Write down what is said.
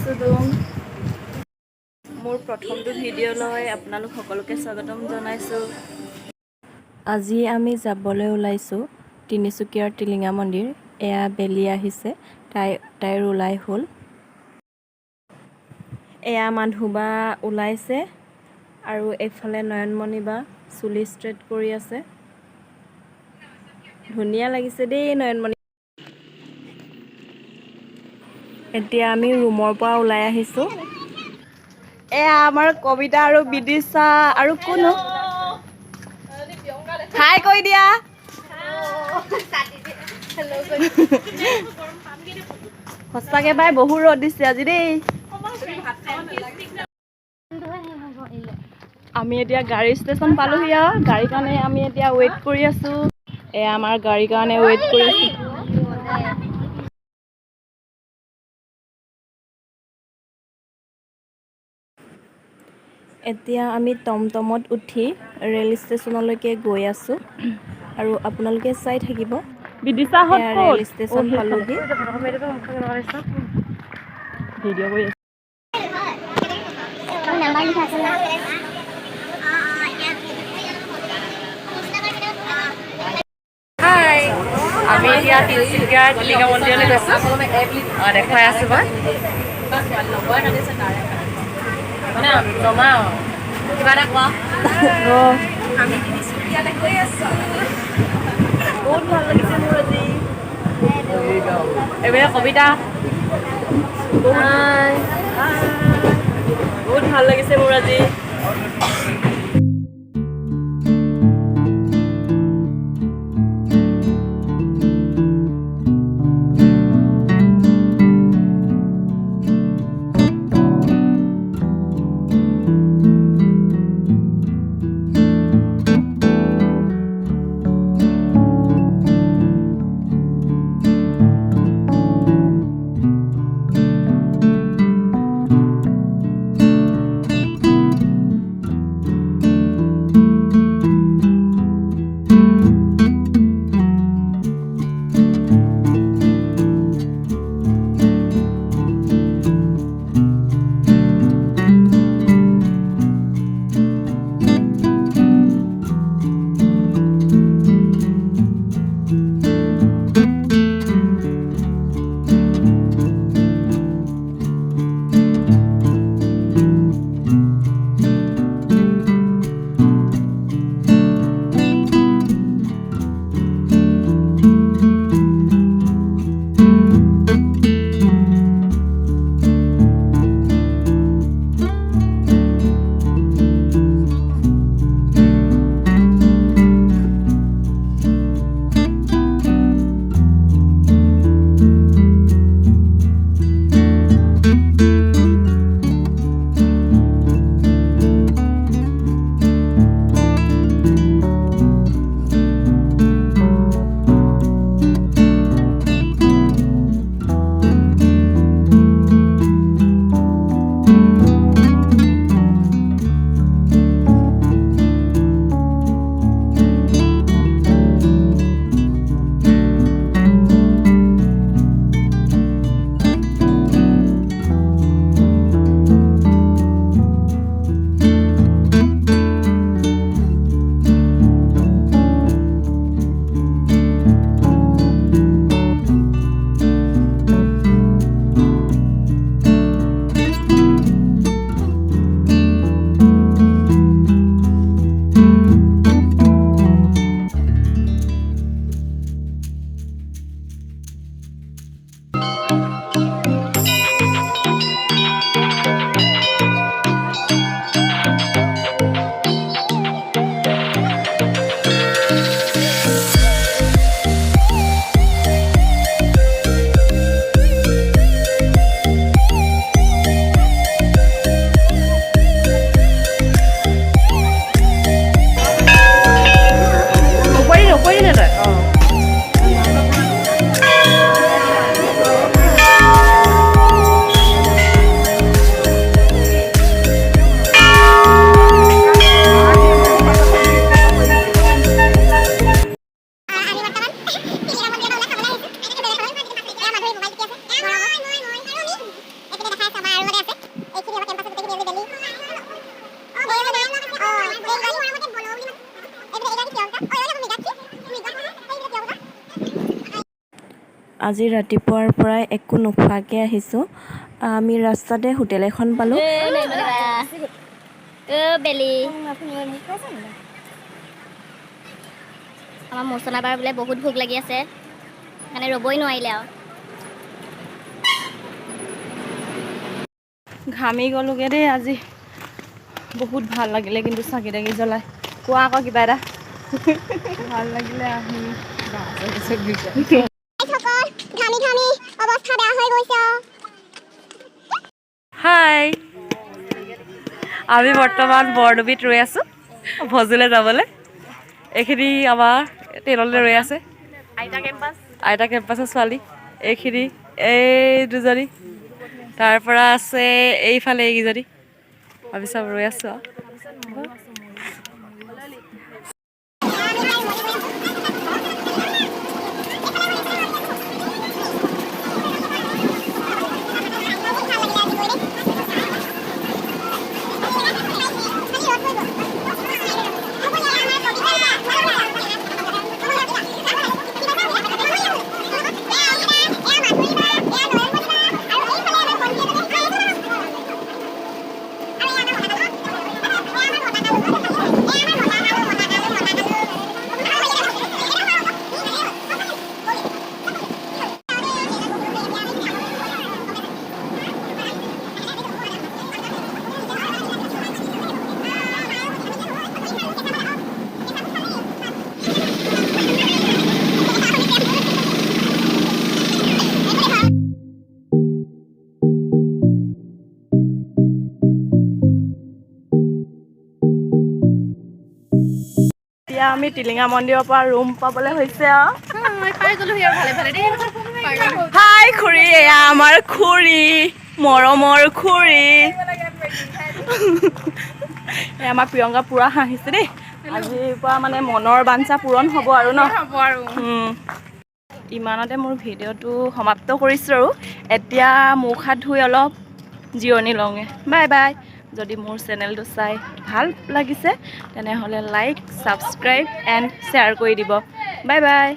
সুদুম মোৰ প্ৰথমটো ভিডিঅ'লৈ আপোনালোক সকলোকে স্বাগতম জনাইছোঁ। আজি আমি যাবলৈ ওলাইছোঁ তিনিচুকীয়াৰ টিলিঙা মন্দিৰ। এয়া বেলি আহিছে, তাইৰ ওলাই হ'ল। এয়া মানুহবা ওলাইছে আৰু এইফালে নয়নমণি বা চুলি ষ্ট্ৰেট কৰি আছে। ধুনীয়া লাগিছে দেই নয়নমণি। এতিয়া আমি ৰুমৰ পৰা ওলাই আহিছোঁ। এয়া আমাৰ কবিতা আৰু বিদিশা আৰু কোনো হাই কৈ দিয়া। সঁচাকে বাই বহু ৰ'দ দিছে আজি দেই। আমি এতিয়া গাড়ী ষ্টেচন পালোহি আৰু গাড়ীৰ কাৰণে আমি এতিয়া ৱেইট কৰি আছোঁ। এয়া আমাৰ গাড়ীৰ কাৰণে ৱেইট কৰি আছোঁ। এতিয়া আমি টমটমত উঠি ৰেল ষ্টেচনলৈকে গৈ আছোঁ আৰু আপোনালোকে চাই থাকিব। এয়া ৰেল ষ্টেচন পালোহি। ভিডিঅ' কৰি আছোঁ। আমি এতিয়া তিনিচুকীয়াৰ টিলিঙা মন্দিৰলৈ গৈছোঁ। দেখুৱাই আছোঁ মই। কিবা এটা কোৱা। আমি তিনিচুকীয়ালৈ গৈ আছোঁ। বহুত ভাল লাগিছে মোৰ আজি। এইবাৰ কবিতা বহুত ভাল লাগিছে মোৰ আজি। আজি ৰাতিপুৱাৰ পৰাই একো নোখোৱাকৈ আহিছোঁ। আমি ৰাস্তাতে হোটেল এখন পালোঁ। বেলি আমাৰ মোচনা বাৰ বোলে বহুত ভোক লাগি আছে, মানে ৰ'বই নোৱাৰিলে আৰু। ঘামি গ'লোগৈ দেই আজি, বহুত ভাল লাগিলে কিন্তু চাকি তাকি জ্বলাই। কোৱা আকৌ কিবা এটা। ভাল লাগিলে আহি। হাই, আমি বৰ্তমান বৰডুবিত ৰৈ আছোঁ ভজুলৈ যাবলৈ। এইখিনি আমাৰ ট্ৰেইনলৈ ৰৈ আছে। আইতা কেম্পাছৰ ছোৱালী এইখিনি, এই দুজনী, তাৰ পৰা আছে এইফালে এইকেইজনী। আমি চব ৰৈ আছোঁ আৰু। এতিয়া আমি টিলিঙা মন্দিৰৰ পৰা ৰুম পাবলৈ হৈছে আৰু। হাই খুৰী, এয়া আমাৰ খুৰী, মৰমৰ খুৰী। এই আমাৰ প্ৰিয়ংকা পুৰা হাঁহিছে দেই। আজিৰ পৰা মানে মনৰ বাঞ্ছা পূৰণ হ'ব আৰু ন। ইমানতে মোৰ ভিডিঅ'টো সমাপ্ত কৰিছোঁ আৰু। এতিয়া মুখ হাত ধুই অলপ জিৰণি লওঁগৈ। Bye bye. যদি মোৰ চেনেলটো চাই ভাল লাগিছে তেনেহ'লে লাইক, ছাবস্ক্ৰাইব এণ্ড শ্বেয়াৰ কৰি দিব। Bye bye.